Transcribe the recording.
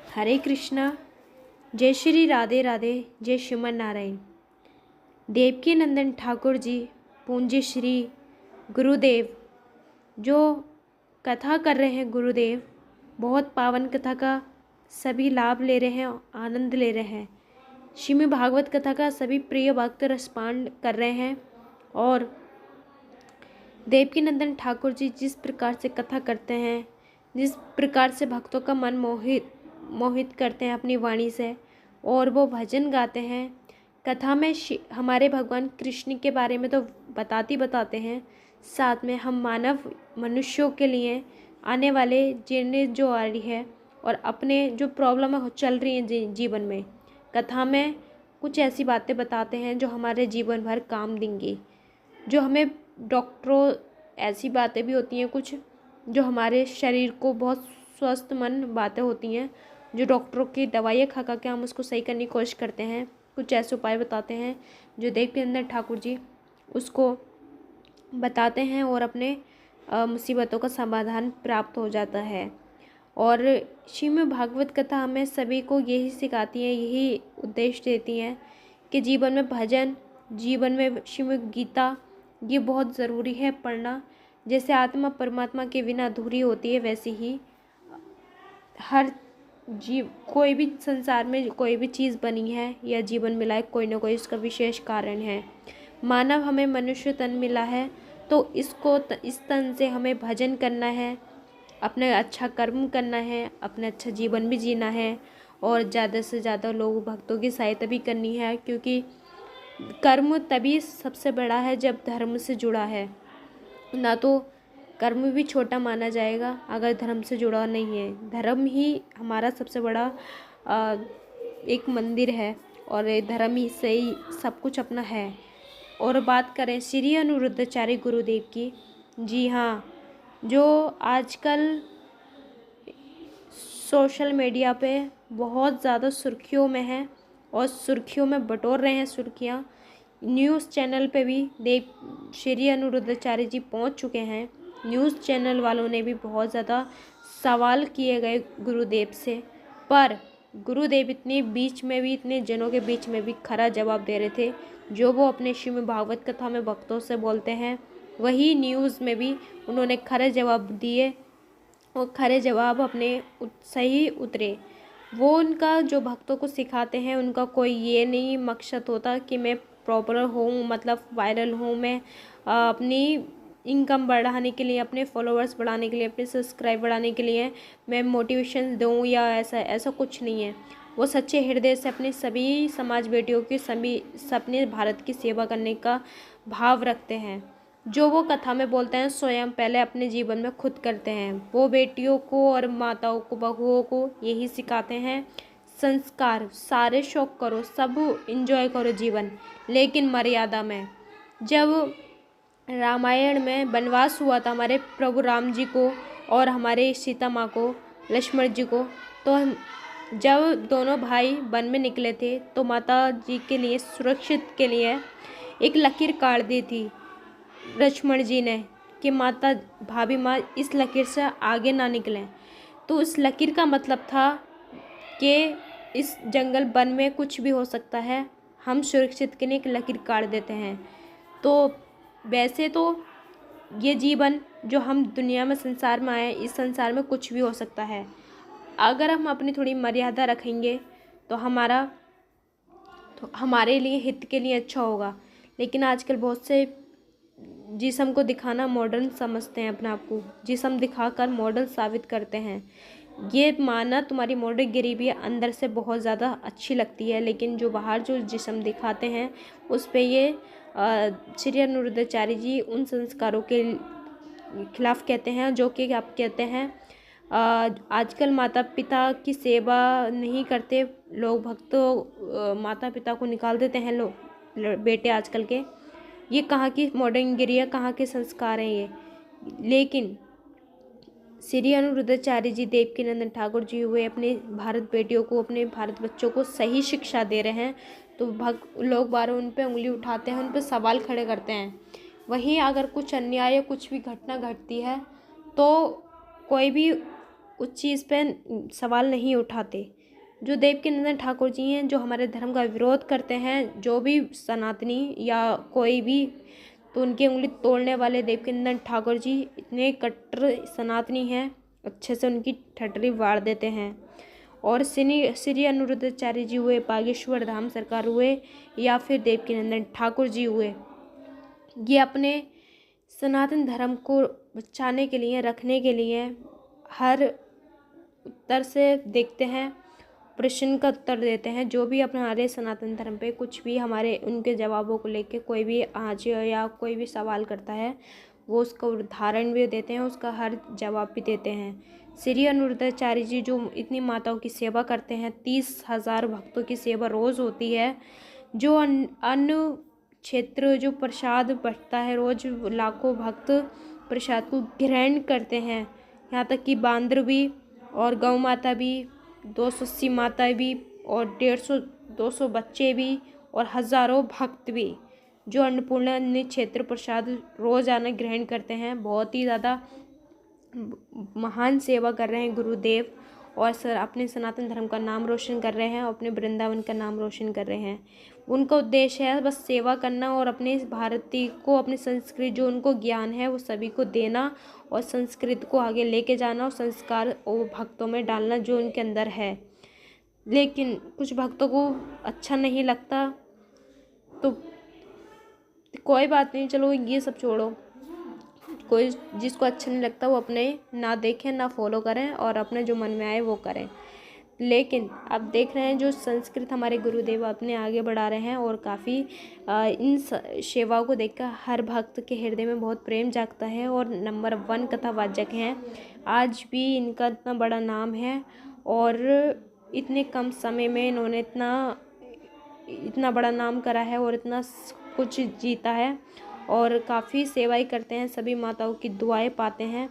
हरे कृष्णा। जय श्री राधे राधे। जय श्रीमन नारायण। देवकी नंदन ठाकुर जी पूज्य श्री गुरुदेव जो कथा कर रहे हैं, गुरुदेव बहुत पावन कथा का सभी लाभ ले रहे हैं, आनंद ले रहे हैं। श्रीमद् भागवत कथा का सभी प्रिय भक्त रसपान कर रहे हैं। और देवकी नंदन ठाकुर जी जिस प्रकार से कथा करते हैं, जिस प्रकार से भक्तों का मन मोहित करते हैं अपनी वाणी से, और वो भजन गाते हैं कथा में, हमारे भगवान कृष्ण के बारे में तो बताते हैं, साथ में हम मानव मनुष्यों के लिए आने वाले जीने जो आ रही है और अपने जो प्रॉब्लम चल रही हैं जीवन में, कथा में कुछ ऐसी बातें बताते हैं जो हमारे जीवन भर काम देंगी। जो हमें डॉक्टरों ऐसी बातें भी होती हैं कुछ जो हमारे शरीर को बहुत स्वस्थ मन बातें होती हैं, जो डॉक्टरों की दवाइयाँ खा के हम उसको सही करने की कोशिश करते हैं। कुछ ऐसे उपाय बताते हैं जो देवकी नंदन ठाकुर जी उसको बताते हैं और अपने मुसीबतों का समाधान प्राप्त हो जाता है। और श्रीमद् भागवत कथा हमें सभी को यही सिखाती है, यही उद्देश्य देती हैं कि जीवन में भजन, जीवन में श्रीमद् गीता ये बहुत ज़रूरी है पढ़ना। जैसे आत्मा परमात्मा के बिना अधूरी होती है, वैसे ही हर जीव, कोई भी संसार में कोई भी चीज़ बनी है या जीवन मिला है, कोई ना कोई इसका विशेष कारण है। मानव हमें मनुष्य तन मिला है तो इस तन से हमें भजन करना है, अपने अच्छा कर्म करना है, अपना अच्छा जीवन भी जीना है और ज़्यादा से ज़्यादा लोग भक्तों की सहायता भी करनी है, क्योंकि कर्म तभी सबसे बड़ा है जब धर्म से जुड़ा है। ना तो कर्म भी छोटा माना जाएगा अगर धर्म से जुड़ा नहीं है। धर्म ही हमारा सबसे बड़ा एक मंदिर है और धर्म ही से ही सब कुछ अपना है। और बात करें श्री अनिरुद्धाचार्य गुरुदेव की, जी हाँ, जो आजकल सोशल मीडिया पे बहुत ज़्यादा सुर्खियों में है और सुर्खियों में बटोर रहे हैं सुर्खियाँ। न्यूज़ चैनल पे भी देव श्री अनिरुद्धाचार्य जी पहुंच चुके हैं। न्यूज़ चैनल वालों ने भी बहुत ज़्यादा सवाल किए गए गुरुदेव से, पर गुरुदेव इतने जनों के बीच में भी खरा जवाब दे रहे थे। जो वो अपने श्रीमद् भागवत कथा में भक्तों से बोलते हैं, वही न्यूज़ में भी उन्होंने खरे जवाब दिए और खरे जवाब अपने सही उतरे। वो उनका जो भक्तों को सिखाते हैं, उनका कोई ये नहीं मकसद होता कि मैं पॉपुलर हूँ, मतलब वायरल हूँ, मैं अपनी इनकम बढ़ाने के लिए, अपने फॉलोअर्स बढ़ाने के लिए, अपने सब्सक्राइब बढ़ाने के लिए मैं मोटिवेशन दूँ या ऐसा कुछ नहीं है। वो सच्चे हृदय से अपने सभी समाज बेटियों की सपने भारत की सेवा करने का भाव रखते हैं। जो वो कथा में बोलते हैं स्वयं पहले अपने जीवन में खुद करते हैं। वो बेटियों को और माताओं को, बहुओं को यही सिखाते हैं, संस्कार सारे शौक करो, सब इंजॉय करो जीवन, लेकिन मर्यादा में। जब रामायण में वनवास हुआ था हमारे प्रभु राम जी को और हमारे सीता माँ को, लक्ष्मण जी को, तो जब दोनों भाई वन में निकले थे तो माता जी के लिए सुरक्षित के लिए एक लकीर काट दी थी लक्ष्मण जी ने कि माता भाभी माँ इस लकीर से आगे ना निकलें। तो उस लकीर का मतलब था कि इस जंगल वन में कुछ भी हो सकता है, हम सुरक्षित के लिए एक लकीर काट देते हैं। तो वैसे तो ये जीवन जो हम दुनिया में संसार में आए, इस संसार में कुछ भी हो सकता है। अगर हम अपनी थोड़ी मर्यादा रखेंगे तो हमारे लिए हित के लिए अच्छा होगा। लेकिन आजकल बहुत से जिस्म को दिखाना मॉडर्न समझते हैं, अपने आप को जिस्म दिखाकर मॉडर्न साबित करते हैं। ये माना तुम्हारी मॉडर्न गरीबी अंदर से बहुत ज़्यादा अच्छी लगती है, लेकिन जो बाहर जो जिस्म दिखाते हैं उस पे ये श्री अनिरुद्धाचार्य जी उन संस्कारों के खिलाफ कहते हैं जो कि आप कहते हैं आजकल माता पिता की सेवा नहीं करते लोग, भक्तों माता पिता को निकाल देते हैं लोग बेटे आजकल के। ये कहाँ की मॉडर्न गिरी है, कहाँ के संस्कार हैं ये। लेकिन श्री अनिरुद्धाचार्य जी देवकी नंदन ठाकुर जी हुए अपने भारत बेटियों को, अपने भारत बच्चों को सही शिक्षा दे रहे हैं। तो लोग बार उन पे उंगली उठाते हैं, उन पे सवाल खड़े करते हैं। वहीं अगर कुछ अन्याय या कुछ भी घटना घटती है तो कोई भी उस चीज़ पे सवाल नहीं उठाते। जो देवकीनंदन ठाकुर जी हैं, जो हमारे धर्म का विरोध करते हैं, जो भी सनातनी या कोई भी, तो उनकी उंगली तोड़ने वाले देवकीनंदन ठाकुर जी इतने कट्टर सनातनी हैं, अच्छे से उनकी ठटरी वार देते हैं। और श्री अनिरुद्धाचार्य जी हुए, बागेश्वर धाम सरकार हुए, या फिर देवकीनंदन ठाकुर जी हुए, ये अपने सनातन धर्म को बचाने के लिए, रखने के लिए हर उत्तर से देखते हैं, प्रश्न का उत्तर देते हैं। जो भी अपने हमारे सनातन धर्म पे कुछ भी हमारे उनके जवाबों को लेके कोई भी आज या कोई भी सवाल करता है, वो उसका उदाहरण भी देते हैं, उसका हर जवाब भी देते हैं। श्री अनिरुद्धाचार्य जी जो इतनी माताओं की सेवा करते हैं, 30,000 भक्तों की सेवा रोज़ होती है। जो अन्न क्षेत्र जो प्रसाद बंटता है, रोज़ लाखों भक्त प्रसाद को ग्रहण करते हैं, यहाँ तक कि बांदर भी और गौ माता भी, 280 माताएं भी, और 150-200 बच्चे भी, और हज़ारों भक्त भी, जो अन्नपूर्णा अन्न क्षेत्र प्रसाद रोज़ाना ग्रहण करते हैं। बहुत ही ज़्यादा महान सेवा कर रहे हैं गुरुदेव, और सर अपने सनातन धर्म का नाम रोशन कर रहे हैं, और अपने वृंदावन का नाम रोशन कर रहे हैं। उनका उद्देश्य है बस सेवा करना, और अपने भारतीय को, अपनी संस्कृति जो उनको ज्ञान है वो सभी को देना, और संस्कृति को आगे लेके जाना, और संस्कार वो भक्तों में डालना जो उनके अंदर है। लेकिन कुछ भक्तों को अच्छा नहीं लगता, तो कोई बात नहीं, चलो ये सब छोड़ो। कोई जिसको अच्छा नहीं लगता वो अपने ना देखें, ना फॉलो करें, और अपने जो मन में आए वो करें। लेकिन अब देख रहे हैं जो संस्कृत हमारे गुरुदेव अपने आगे बढ़ा रहे हैं, और काफ़ी इन सेवाओं को देखकर हर भक्त के हृदय में बहुत प्रेम जागता है, और नंबर 1 कथावाचक हैं। आज भी इनका इतना बड़ा नाम है, और इतने कम समय में इन्होंने इतना बड़ा नाम करा है, और इतना कुछ जीता है, और काफ़ी सेवाएं करते हैं, सभी माताओं की दुआएं पाते हैं।